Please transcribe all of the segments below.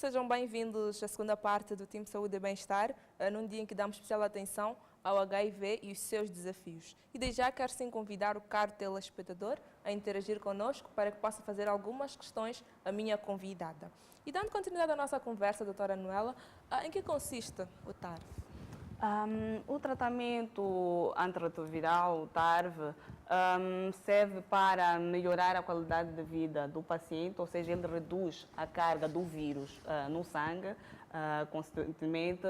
sejam bem-vindos à segunda parte do Time Saúde e Bem-Estar, num dia em que damos especial atenção ao HIV e os seus desafios. E desde já quero sim convidar o caro telespectador a interagir conosco para que possa fazer algumas questões à minha convidada. E dando continuidade à nossa conversa, doutora Anuela, em que consiste o TARV? O tratamento antirretroviral, o TARV, serve para melhorar a qualidade de vida do paciente, ou seja, ele reduz a carga do vírus no sangue, consequentemente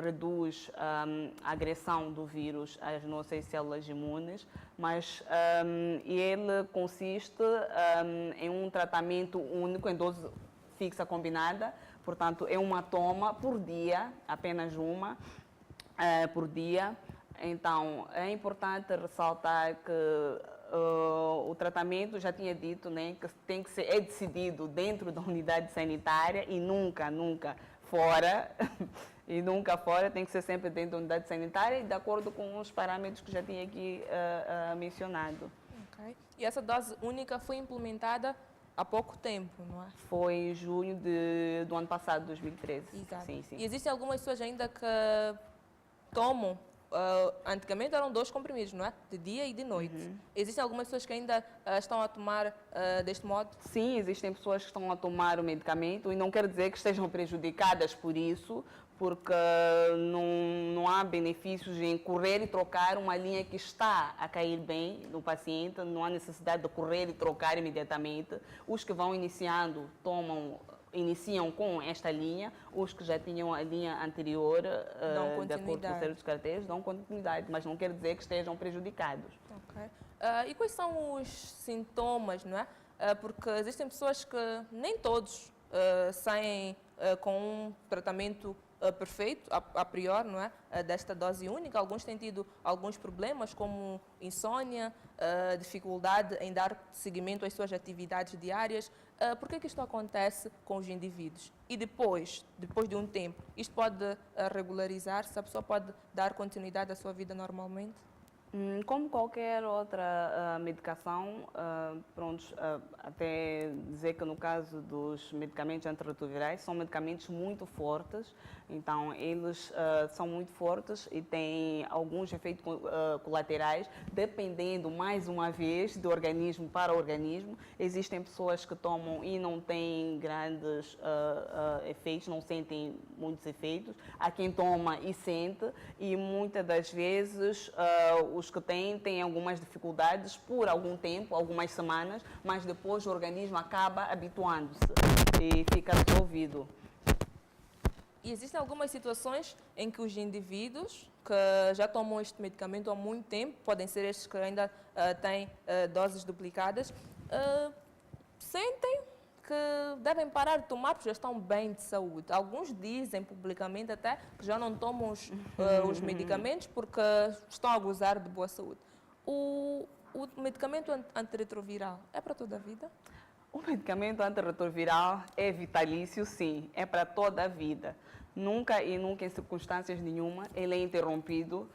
reduz a agressão do vírus às nossas células imunes, mas ele consiste em um tratamento único, em dose fixa combinada. Portanto, é uma toma por dia, apenas uma por dia. Então, é importante ressaltar que o tratamento, já tinha dito, né, que tem que ser decidido dentro da unidade sanitária e nunca fora. E nunca fora, tem que ser sempre dentro da unidade sanitária e de acordo com os parâmetros que já tinha aqui mencionado. Okay. E essa dose única foi implementada há pouco tempo, não é? Foi em junho do ano passado, 2013. Exato. Sim. E existem algumas pessoas ainda que tomam, antigamente eram 2 comprimidos, não é? De dia e de noite. Existem algumas pessoas que ainda estão a tomar deste modo? Sim, existem pessoas que estão a tomar o medicamento e não quer dizer que estejam prejudicadas por isso, porque não há benefícios em correr e trocar uma linha que está a cair bem no paciente, não há necessidade de correr e trocar imediatamente. Os que vão iniciam com esta linha, os que já tinham a linha anterior, de acordo com o Conselho dos Carteiros, dão continuidade, mas não quer dizer que estejam prejudicados. Ok. E quais são os sintomas, não é? Porque existem pessoas que nem todos saem com um tratamento perfeito, a priori, não é? Desta dose única. Alguns têm tido alguns problemas, como insônia, dificuldade em dar seguimento às suas atividades diárias. Por que isto acontece com os indivíduos? E depois de um tempo, isto pode regularizar-se? A pessoa pode dar continuidade à sua vida normalmente? Como qualquer outra medicação, até dizer que no caso dos medicamentos antirretrovirais, são medicamentos muito fortes, então eles são muito fortes e têm alguns efeitos colaterais, dependendo, mais uma vez, do organismo para o organismo. Existem pessoas que tomam e não têm grandes efeitos, não sentem muitos efeitos. Há quem toma e sente, e muitas das vezes os que têm algumas dificuldades por algum tempo, algumas semanas, mas depois o organismo acaba habituando-se e fica resolvido. E existem algumas situações em que os indivíduos que já tomam este medicamento há muito tempo, podem ser estes que ainda têm doses duplicadas, sentem que devem parar de tomar porque já estão bem de saúde. Alguns dizem publicamente até que já não tomam os medicamentos porque estão a gozar de boa saúde. O medicamento antirretroviral é para toda a vida? O medicamento antirretroviral é vitalício, sim, é para toda a vida. Nunca em circunstâncias nenhuma, ele é interrompido,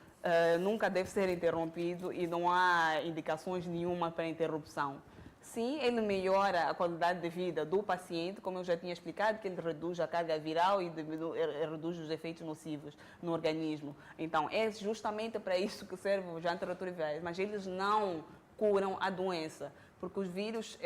nunca deve ser interrompido e não há indicações nenhuma para interrupção. Sim, ele melhora a qualidade de vida do paciente, como eu já tinha explicado, que ele reduz a carga viral e reduz os efeitos nocivos no organismo. Então, é justamente para isso que servem os antirretrovirais, mas eles não curam a doença, porque os vírus,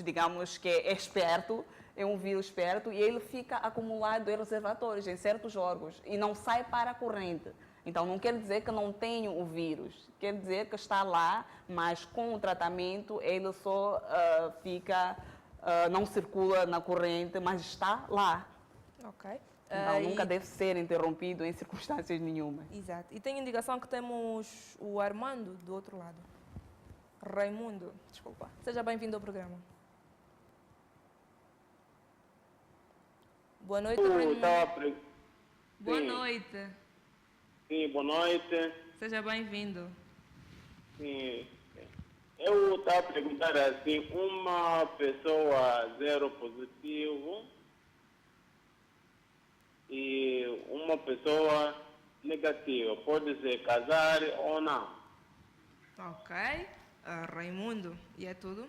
digamos que é esperto, é um vírus esperto e ele fica acumulado em reservatórios, em certos órgãos, e não sai para a corrente. Então, não quer dizer que não tenha o vírus, quer dizer que está lá, mas com o tratamento ele só não circula na corrente, mas está lá. Ok. Então, nunca deve ser interrompido em circunstâncias nenhuma. Exato. E tem indicação que temos o Armando do outro lado. Raimundo, desculpa. Seja bem-vindo ao programa. Boa noite, Raimundo. Boa noite. Sim, boa noite. Seja bem-vindo. Sim. Eu estava a perguntar assim, uma pessoa zero positivo e uma pessoa negativa, pode se casar ou não? Ok. Raimundo, e é tudo?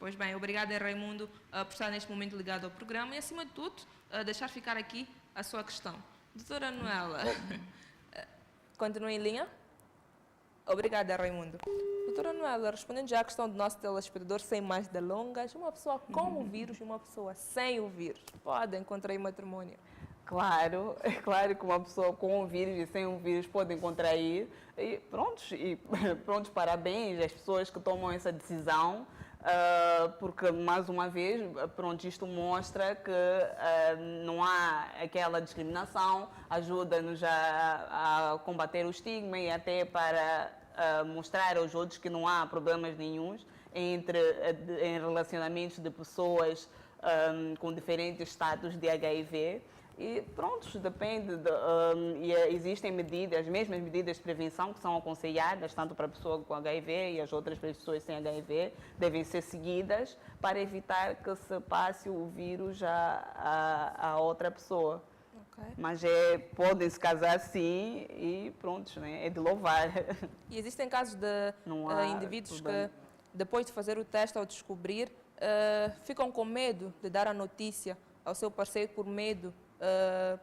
Pois bem, obrigada, Raimundo, por estar neste momento ligado ao programa e, acima de tudo, deixar ficar aqui a sua questão. Doutora Noela, continua em linha? Obrigada, Raimundo. Doutora Noela, respondendo já à questão do nosso telespectador, sem mais delongas, uma pessoa com o vírus e uma pessoa sem o vírus podem contrair matrimónio? Claro, é claro que uma pessoa com o vírus e sem o vírus pode contrair. E prontos, parabéns às pessoas que tomam essa decisão, porque, mais uma vez, pronto, isto mostra que não há aquela discriminação, ajuda-nos a combater o estigma e até para mostrar aos outros que não há problemas nenhuns em relacionamentos de pessoas com diferentes status de HIV. E pronto, depende. Existem medidas, as mesmas medidas de prevenção que são aconselhadas, tanto para a pessoa com HIV e as outras pessoas sem HIV, devem ser seguidas para evitar que se passe o vírus a outra pessoa. Okay. Mas podem se casar sim e pronto, né? É de louvar. E existem casos de indivíduos que, depois de fazer o teste ou descobrir, ficam com medo de dar a notícia ao seu parceiro por medo,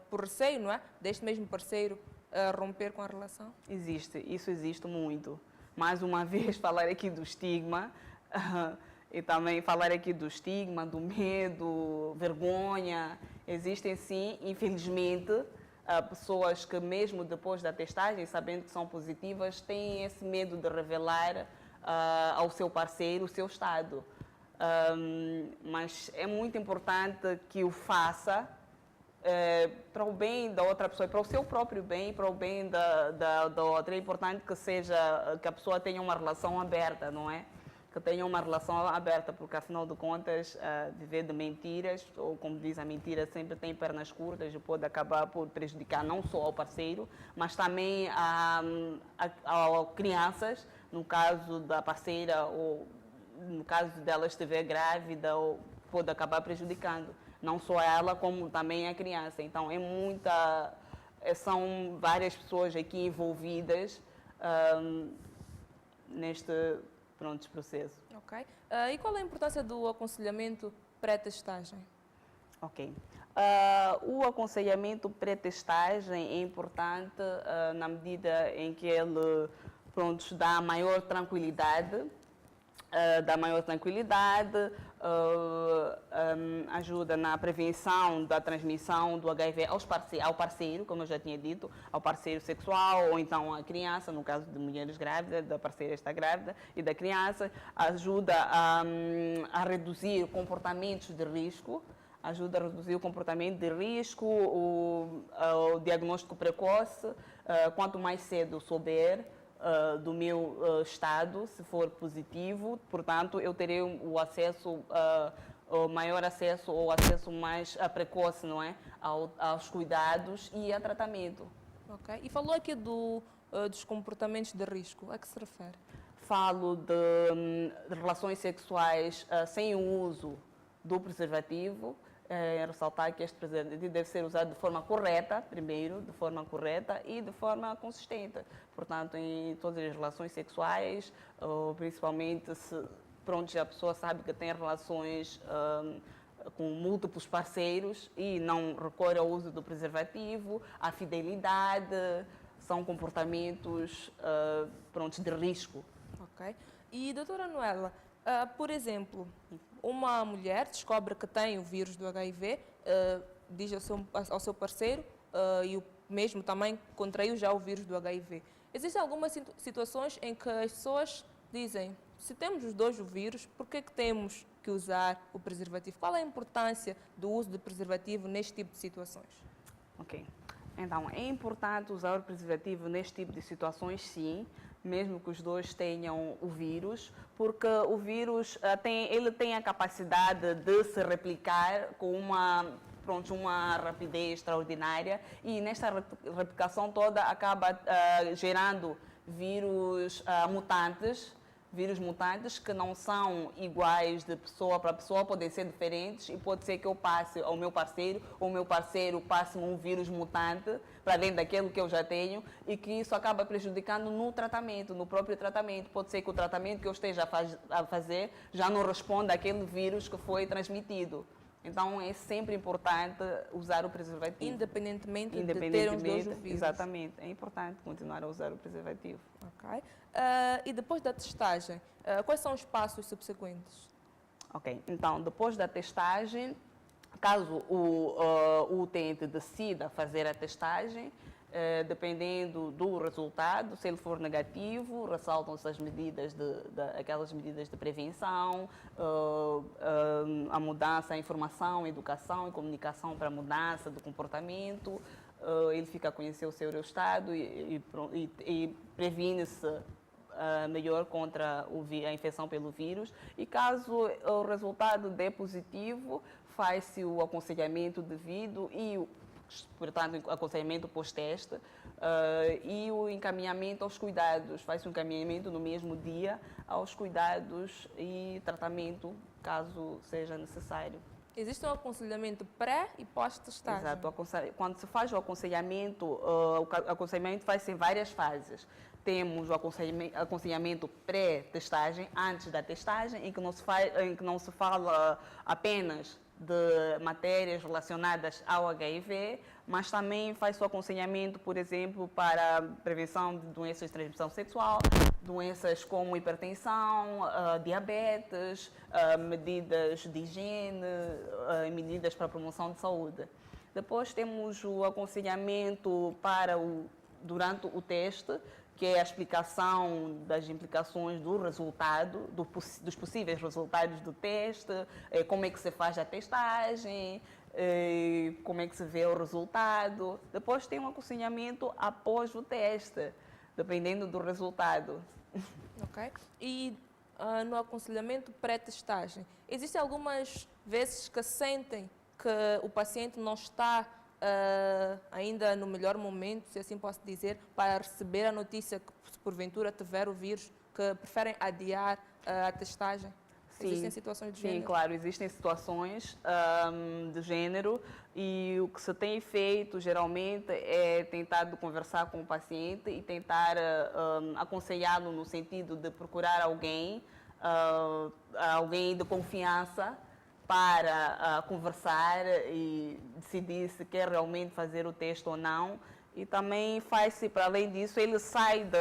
por receio, não é? Deste mesmo parceiro romper com a relação? Isso existe muito. Mais uma vez, falar aqui do estigma, e também falar aqui do estigma, do medo, vergonha. Existem sim, infelizmente, pessoas que mesmo depois da testagem, sabendo que são positivas, têm esse medo de revelar ao seu parceiro o seu estado. Mas é muito importante que o faça para o bem da outra pessoa, para o seu próprio bem, para o bem da outra. É importante que a pessoa tenha uma relação aberta, não é? Que tenha uma relação aberta, porque afinal de contas, viver de mentiras, ou como diz a mentira, sempre tem pernas curtas e pode acabar por prejudicar não só ao parceiro, mas também a crianças, no caso da parceira, ou no caso dela estiver grávida, ou pode acabar prejudicando não só ela, como também a criança. Então, são várias pessoas aqui envolvidas neste processo. Ok. E qual é a importância do aconselhamento pré-testagem? Ok. O aconselhamento pré-testagem é importante na medida em que ele dá maior tranquilidade, ajuda na prevenção da transmissão do HIV ao parceiro, como eu já tinha dito, ao parceiro sexual ou então à criança, no caso de mulheres grávidas, da parceira está grávida e da criança, ajuda a reduzir comportamentos de risco, o diagnóstico precoce, quanto mais cedo souber do meu estado, se for positivo, portanto, eu terei o acesso, o maior acesso ou acesso mais precoce, não é? Aos cuidados e a tratamento. Ok. E falou aqui dos comportamentos de risco. A que se refere? Falo de relações sexuais sem o uso do preservativo. Ressaltar que este preservativo deve ser usado de forma correta, primeiro, de forma correta e de forma consistente. Portanto, em todas as relações sexuais, principalmente se a pessoa sabe que tem relações com múltiplos parceiros e não recorre ao uso do preservativo, a fidelidade, são comportamentos de risco. Ok. E, doutora Noela, por exemplo, uma mulher descobre que tem o vírus do HIV, diz ao seu parceiro e o mesmo também contraiu já o vírus do HIV. Existem algumas situações em que as pessoas dizem, se temos os dois o vírus, por que temos que usar o preservativo? Qual é a importância do uso do preservativo neste tipo de situações? Ok. Então, é importante usar o preservativo neste tipo de situações, sim, mesmo que os dois tenham o vírus, porque o vírus tem a capacidade de se replicar com uma rapidez extraordinária e nesta replicação toda acaba gerando vírus mutantes vírus mutantes que não são iguais de pessoa para pessoa, podem ser diferentes e pode ser que eu passe ao meu parceiro ou o meu parceiro passe-me um vírus mutante para além daquele que eu já tenho e que isso acaba prejudicando no tratamento, no próprio tratamento. Pode ser que o tratamento que eu esteja a fazer já não responda àquele vírus que foi transmitido. Então é sempre importante usar o preservativo. Independentemente de ter os dois vírus. Exatamente, é importante continuar a usar o preservativo. Ok. E depois da testagem, quais são os passos subsequentes? Ok, então depois da testagem, caso o utente decida fazer a testagem, dependendo do resultado, se ele for negativo, ressaltam-se as medidas aquelas medidas de prevenção, a mudança, a informação, a educação e comunicação para a mudança do comportamento. Ele fica a conhecer o seu estado e previne-se melhor contra a infecção pelo vírus. E caso o resultado dê positivo, faz-se o aconselhamento devido e portanto, aconselhamento pós-teste e o encaminhamento aos cuidados. Faz-se um encaminhamento no mesmo dia aos cuidados e tratamento, caso seja necessário. Existe um aconselhamento pré e pós-testagem? Exato. Quando se faz o aconselhamento faz-se em várias fases. Temos o aconselhamento pré-testagem, antes da testagem, em que não se fala apenas de matérias relacionadas ao HIV, mas também faz o aconselhamento, por exemplo, para a prevenção de doenças de transmissão sexual, doenças como hipertensão, diabetes, medidas de higiene, medidas para a promoção de saúde. Depois temos o aconselhamento durante o teste, que é a explicação das implicações do resultado, dos possíveis resultados do teste, como é que se faz a testagem, como é que se vê o resultado. Depois tem um aconselhamento após o teste, dependendo do resultado. Ok. E no aconselhamento pré-testagem, existem algumas vezes que sentem que o paciente não está ainda no melhor momento, se assim posso dizer, para receber a notícia que, se porventura tiver o vírus, que preferem adiar a testagem? Sim, existem situações de género? Sim, claro, existem situações de género e o que se tem feito geralmente é tentar conversar com o paciente e tentar aconselhá-lo no sentido de procurar alguém de confiança para conversar e decidir se quer realmente fazer o teste ou não. E também faz-se, para além disso, ele sai do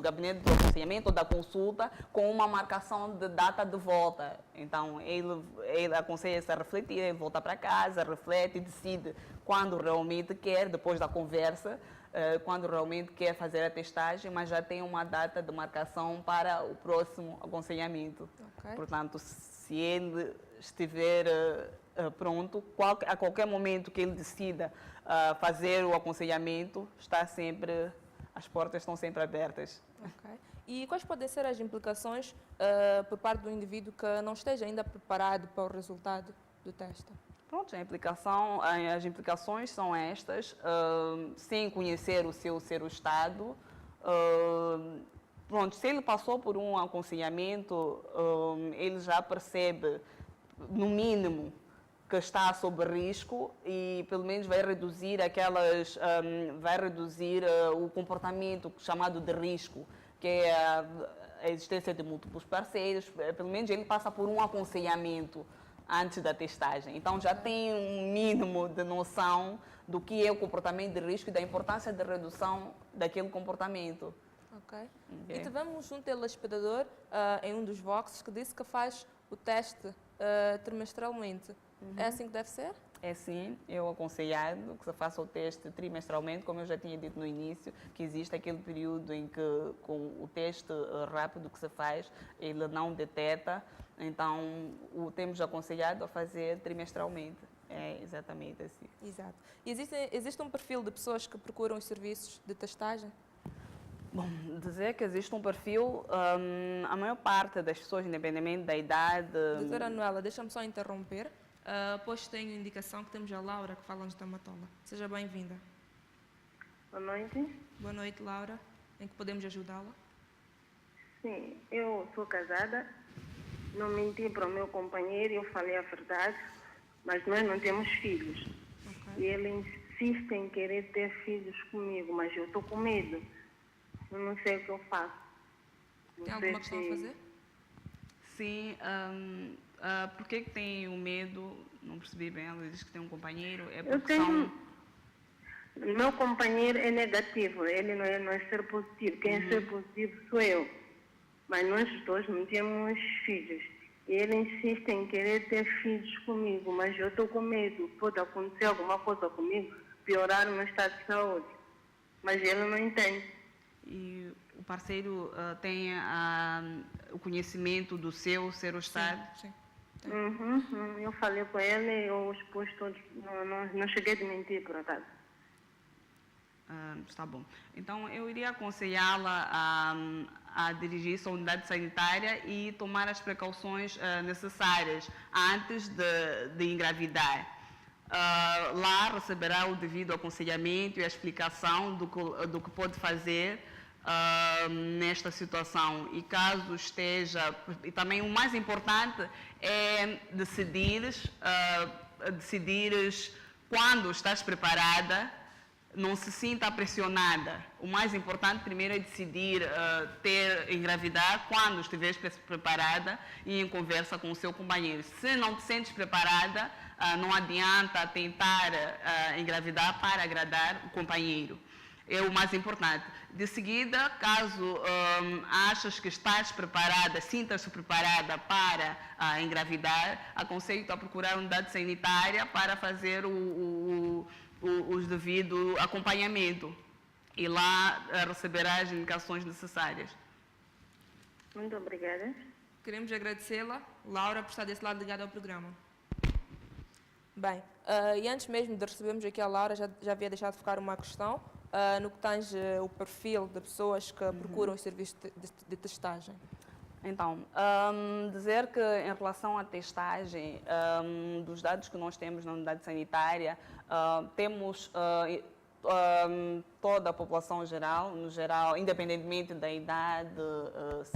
gabinete do aconselhamento ou da consulta com uma marcação de data de volta. Então, ele aconselha-se a refletir, ele volta para casa, reflete e decide quando realmente quer, depois da conversa, quando realmente quer fazer a testagem, mas já tem uma data de marcação para o próximo aconselhamento. Okay. Portanto, se ele estiver pronto, a qualquer momento que ele decida fazer o aconselhamento, as portas estão sempre abertas. Okay. E quais podem ser as implicações por parte do indivíduo que não esteja ainda preparado para o resultado do teste? Pronto, as implicações são estas, sem conhecer o seu estado. Pronto, se ele passou por um aconselhamento, ele já percebe, no mínimo, que está sob risco e pelo menos vai reduzir o comportamento chamado de risco, que é a existência de múltiplos parceiros. Pelo menos ele passa por um aconselhamento antes da testagem. Então já tem um mínimo de noção do que é o comportamento de risco e da importância de redução daquele comportamento. Okay. E tivemos um telespectador em um dos boxes que disse que faz o teste trimestralmente. É assim que deve ser? É sim, eu aconselhado que se faça o teste trimestralmente, como eu já tinha dito no início, que existe aquele período em que com o teste rápido que se faz, ele não detecta, então temos aconselhado a fazer trimestralmente. É exatamente assim. Exato. E existe um perfil de pessoas que procuram os serviços de testagem? Bom, dizer que existe um perfil, a maior parte das pessoas, independentemente da idade... Doutora Anuela, deixa-me só interromper, pois tenho indicação que temos a Laura que fala de Tamatola. Seja bem-vinda. Boa noite. Boa noite, Laura. Em que podemos ajudá-la? Sim, eu sou casada, não menti para o meu companheiro, eu falei a verdade, mas nós não temos filhos. E ele insiste em querer ter filhos comigo, mas eu estou com medo. Eu não sei o que eu faço. Tem alguma questão a fazer? Sim, por que tem o medo? Não percebi bem, ela diz que tem um companheiro, é Eu porque tenho... Meu companheiro é negativo, ele não é ser positivo. Quem é ser positivo sou eu. Mas nós dois não temos filhos. E ele insiste em querer ter filhos comigo, mas eu estou com medo. Pode acontecer alguma coisa comigo, piorar o meu estado de saúde. Mas ele não entende. E o parceiro tem o conhecimento do seu estado? Sim. Eu falei com ele, eu expus todos. Não cheguei a mentir, por acaso. Está bom. Então, eu iria aconselhá-la a dirigir-se à unidade sanitária e tomar as precauções necessárias antes de engravidar. Lá receberá o devido aconselhamento e a explicação do que pode fazer nesta situação. E caso esteja... E também o mais importante é decidires quando estás preparada. Não se sinta pressionada. O mais importante primeiro é decidir engravidar quando estiveres preparada e em conversa com o seu companheiro. Se não te sentes preparada, não adianta tentar engravidar para agradar o companheiro. É o mais importante. De seguida, caso achas que estás preparada, sintas-te preparada para engravidar, aconselho-te a procurar a unidade sanitária para fazer os devido acompanhamento e lá receberá as indicações necessárias. Muito obrigada. Queremos agradecê-la, Laura, por estar desse lado ligada ao programa. Bem, e antes mesmo de recebermos aqui a Laura, já havia deixado ficar uma questão no que tange o perfil de pessoas que procuram os serviços de testagem. Então, dizer que em relação à testagem, dos dados que nós temos na unidade sanitária, temos toda a população no geral, independentemente da idade,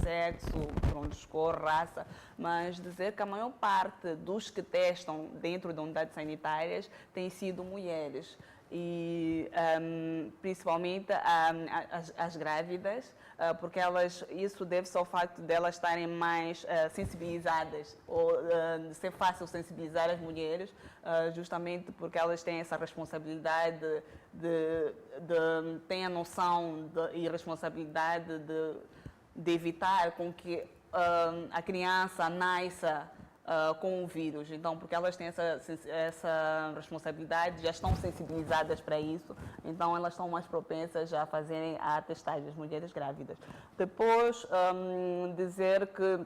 sexo, por onde escorre, raça, mas dizer que a maior parte dos que testam dentro da unidade sanitárias têm sido mulheres. E principalmente as grávidas, porque isso deve-se ao facto de elas estarem mais sensibilizadas, ou de ser fácil sensibilizar as mulheres, justamente porque elas têm essa responsabilidade têm a noção e responsabilidade de evitar com que a criança nasça com o vírus. Então, porque elas têm essa responsabilidade, já estão sensibilizadas para isso, então elas estão mais propensas a fazerem a testagem, as mulheres grávidas. Depois, dizer que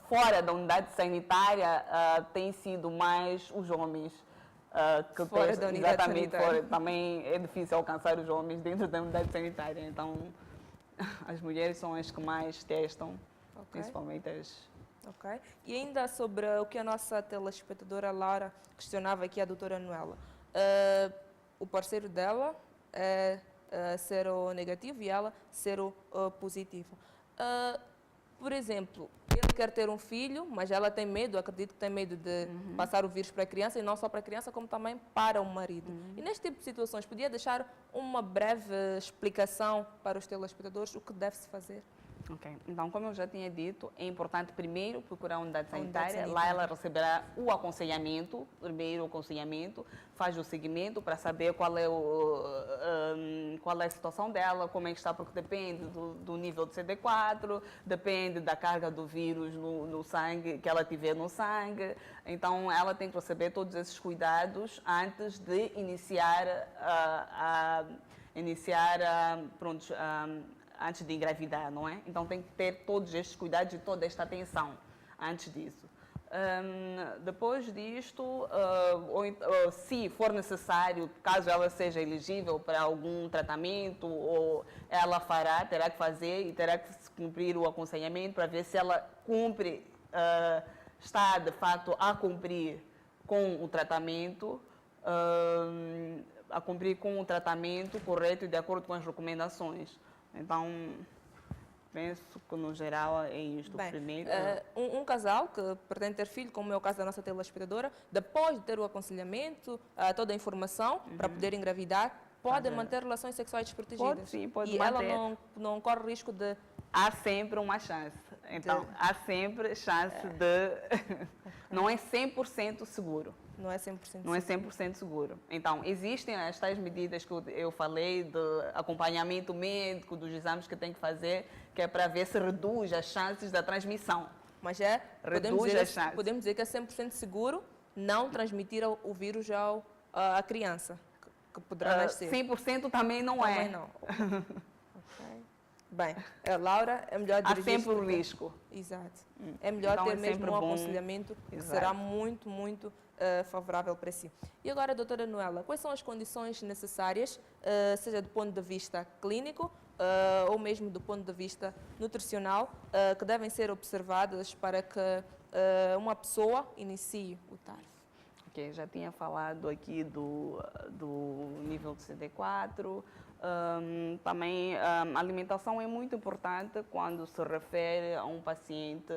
fora da unidade sanitária tem sido mais os homens que fora testam, da unidade exatamente, sanitária. também é difícil alcançar os homens dentro da unidade sanitária, então as mulheres são as que mais testam, principalmente as... Ok. E ainda sobre o que a nossa telespectadora Laura questionava aqui a doutora Noela. O parceiro dela é seronegativo e ela seropositivo. Por exemplo, ele quer ter um filho, mas ela tem medo, acredito que tem medo de passar o vírus para a criança, e não só para a criança, como também para o marido. E neste tipo de situações, podia deixar uma breve explicação para os telespectadores o que deve-se fazer? Ok, então como eu já tinha dito, é importante primeiro procurar a unidade sanitária. Lá ela receberá o aconselhamento, faz o seguimento para saber qual é a situação dela, como é que está, porque depende do nível de CD4, depende da carga do vírus no sangue, que ela tiver no sangue. Então ela tem que receber todos esses cuidados antes de iniciar antes de engravidar, não é? Então tem que ter todos estes cuidados e toda esta atenção antes disso. Depois disto, se for necessário, caso ela seja elegível para algum tratamento, ou ela terá que fazer e terá que cumprir o aconselhamento para ver se ela está de fato a cumprir com o tratamento, correto e de acordo com as recomendações. Então, Penso que, no geral, é isto. Bem, Primeiro, um casal que pretende ter filho, como é o caso da nossa telespectadora, depois de ter o aconselhamento, toda a informação para poder engravidar, pode manter relações sexuais desprotegidas. Pode sim, pode e manter. ela não corre risco de... há sempre uma chance. Então, há sempre chance de... Não é 100% seguro. Não é 100% Não é seguro. 100% seguro. Então, existem as tais medidas que eu falei de acompanhamento médico, dos exames que tem que fazer, que é para ver se reduz as chances da transmissão. Mas Reduz as chances. podemos dizer que é 100% seguro não transmitir o vírus à criança que poderá nascer. 100% também não é. Também não. Ok. Bem, Laura, é melhor Há dirigir-se sempre o porque- risco. Exato. É melhor Então ter é mesmo sempre um bom. aconselhamento que Exato. será muito, muito favorável para si. E agora, doutora Noela, quais são as condições necessárias, seja do ponto de vista clínico ou mesmo do ponto de vista nutricional, que devem ser observadas para que uma pessoa inicie o TARF? Ok, já tinha falado aqui do nível de CD4. Também a alimentação é muito importante quando se refere a um paciente,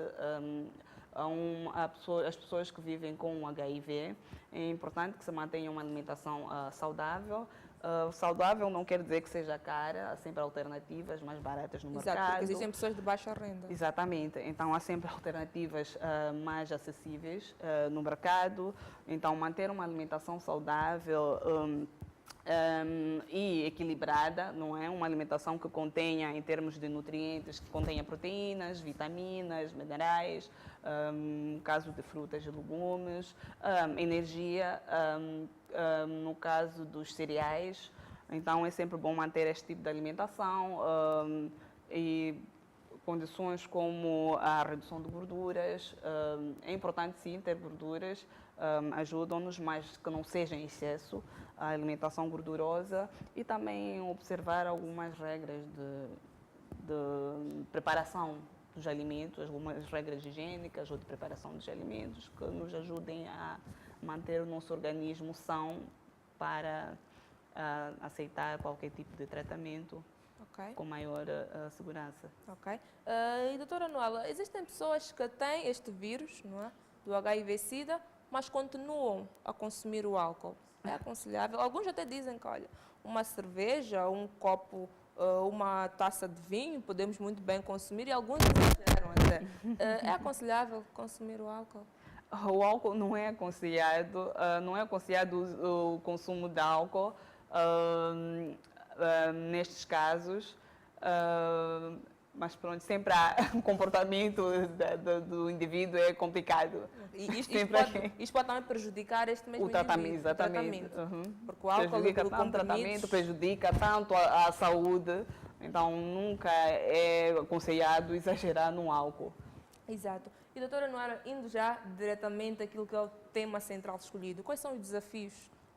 as pessoas que vivem com HIV. É importante que se mantenha uma alimentação saudável. Saudável não quer dizer que seja cara, há sempre alternativas mais baratas no Exato, mercado. porque existem pessoas de baixa renda. Exatamente, então há sempre alternativas mais acessíveis no mercado. Então, manter uma alimentação saudável e equilibrada, não é? Uma alimentação que contenha, em termos de nutrientes, que contenha proteínas, vitaminas, minerais, no caso de frutas e legumes, energia, no caso dos cereais. Então, é sempre bom manter este tipo de alimentação e condições como a redução de gorduras. É importante, sim, ter gorduras, ajudam-nos, mas que não seja em excesso a alimentação gordurosa, e também observar algumas regras de preparação dos alimentos, algumas regras higiênicas ou de preparação dos alimentos que nos ajudem a manter o nosso organismo são para aceitar qualquer tipo de tratamento com maior segurança. Ok. E doutora Noela, existem pessoas que têm este vírus, não é, do HIV-Sida, mas continuam a consumir o álcool. É aconselhável? Alguns até dizem que, olha, uma cerveja, um copo, uma taça de vinho, podemos muito bem consumir, e alguns exageram até. É aconselhável consumir o álcool? O álcool não é aconselhado, o consumo de álcool nestes casos, mas pronto, sempre há um comportamento do indivíduo é complicado. Isto pode também prejudicar este mesmo o tratamento, indivíduo. exatamente. Porque o álcool, prejudica o tanto o tratamento, comprimidos... prejudica tanto a saúde, então nunca é aconselhado exagerar no álcool. Exato. E doutora Noara, indo já diretamente àquilo que é o tema central escolhido, quais são os desafios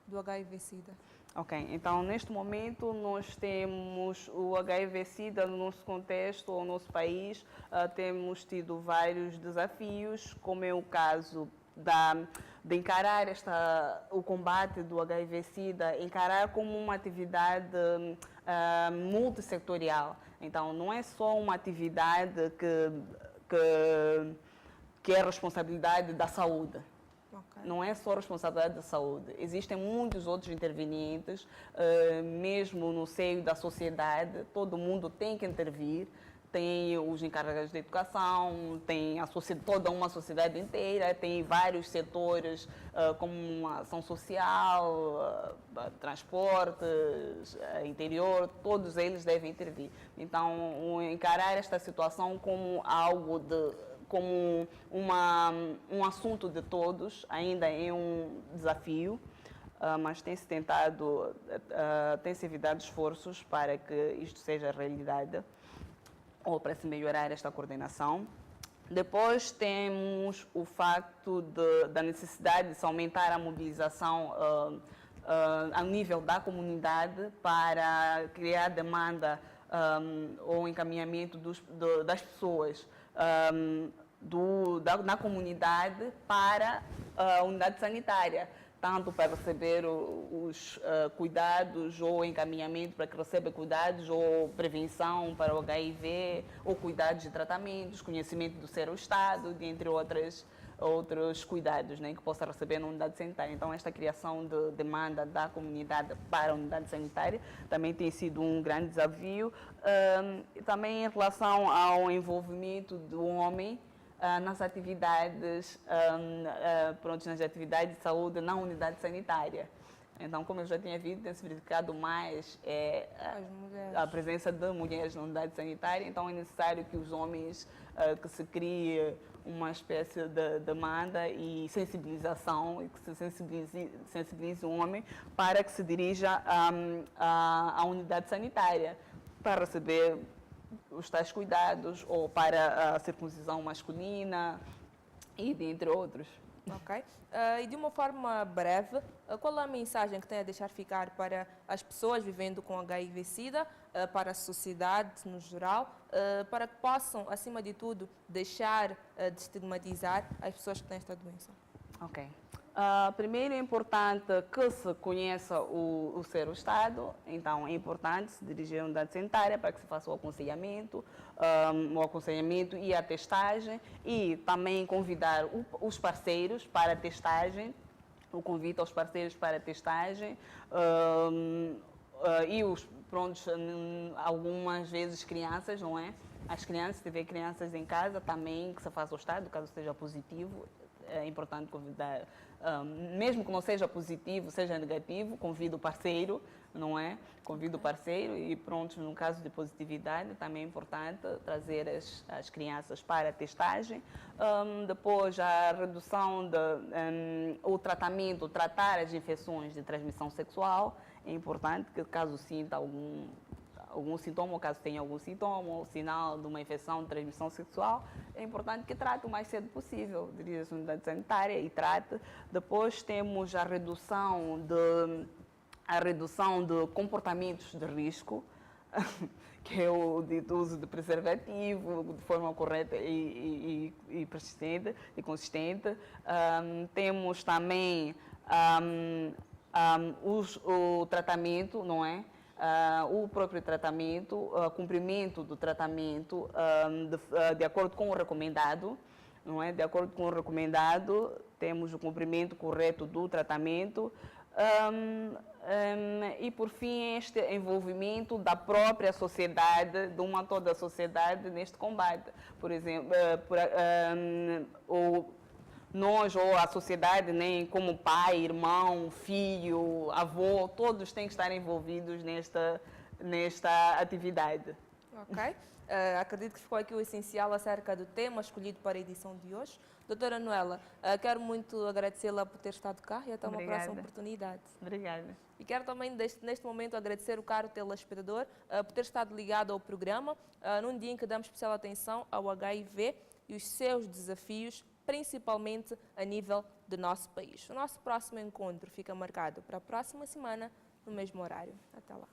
do HIV-Sida? Ok, então neste momento nós temos o HIV-Sida no nosso contexto, no nosso país, temos tido vários desafios, como é o caso de encarar o combate do HIV-Sida, encarar como uma atividade multissetorial. Então não é só uma atividade que é responsabilidade da saúde. Não é só responsabilidade da saúde. Existem muitos outros intervenientes, mesmo no seio da sociedade, todo mundo tem que intervir. Tem os encarregados de educação, tem toda uma sociedade inteira, tem vários setores, como a ação social, transportes, interior, todos eles devem intervir. Então, encarar esta situação como algo como um assunto de todos ainda é um desafio, mas tem-se evitado esforços para que isto seja realidade, ou para se melhorar esta coordenação. Depois temos o facto da necessidade de se aumentar a mobilização a nível da comunidade para criar demanda ou encaminhamento das pessoas na comunidade para a unidade sanitária. tanto para receber os cuidados ou encaminhamento para que receba cuidados ou prevenção para o HIV ou cuidados de tratamentos, conhecimento do seu estado, dentre outros cuidados, né, que possa receber na unidade sanitária. Então, esta criação de demanda da comunidade para a unidade sanitária também tem sido um grande desafio. Também em relação ao envolvimento do homem nas atividades, nas atividades de saúde na unidade sanitária. Então, como eu já tinha visto, tem se verificado mais a presença de mulheres na unidade sanitária, então é necessário que os homens, que se crie uma espécie de demanda e sensibilização, e que se sensibilize o homem para que se dirija à unidade sanitária para receber os tais cuidados ou para a circuncisão masculina e dentre outros. Ok. E de uma forma breve, qual é a mensagem que tem a deixar ficar para as pessoas vivendo com HIV-Sida, para a sociedade no geral, para que possam, acima de tudo, deixar de estigmatizar as pessoas que têm esta doença? Ok. Primeiro é importante que se conheça o seu estado, então é importante se dirigir à unidade sanitária para que se faça o aconselhamento e a testagem, e também convidar os parceiros para a testagem, o convite aos parceiros para a testagem e algumas vezes crianças, não é? As crianças, se tiver crianças em casa também, que se faça o estado, caso seja positivo. É importante convidar, mesmo que não seja positivo, seja negativo, convida o parceiro, não é? Convida o parceiro e pronto, no caso de positividade, também é importante trazer as crianças para a testagem. Depois, a redução, o tratamento, tratar as infecções de transmissão sexual, é importante que caso sinta algum sintoma, ou caso tenha algum sintoma ou sinal de uma infecção de transmissão sexual, é importante que trate o mais cedo possível, dirija-se à unidade sanitária e trate. Depois temos a redução de comportamentos de risco, que é o dito uso de preservativo de forma correta e persistente e consistente. Temos também o tratamento, não é? O próprio tratamento, cumprimento do tratamento de acordo com o recomendado, não é? De acordo com o recomendado, temos o cumprimento correto do tratamento e, por fim, este envolvimento da própria sociedade, de toda a sociedade neste combate. Por exemplo, nós ou a sociedade, né, como pai, irmão, filho, avô, todos têm que estar envolvidos nesta atividade. Ok. Acredito que ficou aqui o essencial acerca do tema escolhido para a edição de hoje. Doutora Noela, quero muito agradecê-la por ter estado cá e até uma próxima oportunidade. Obrigada. E quero também, neste momento, agradecer o caro telespectador por ter estado ligado ao programa num dia em que damos especial atenção ao HIV e os seus desafios, principalmente a nível do nosso país. O nosso próximo encontro fica marcado para a próxima semana, no mesmo horário. Até lá.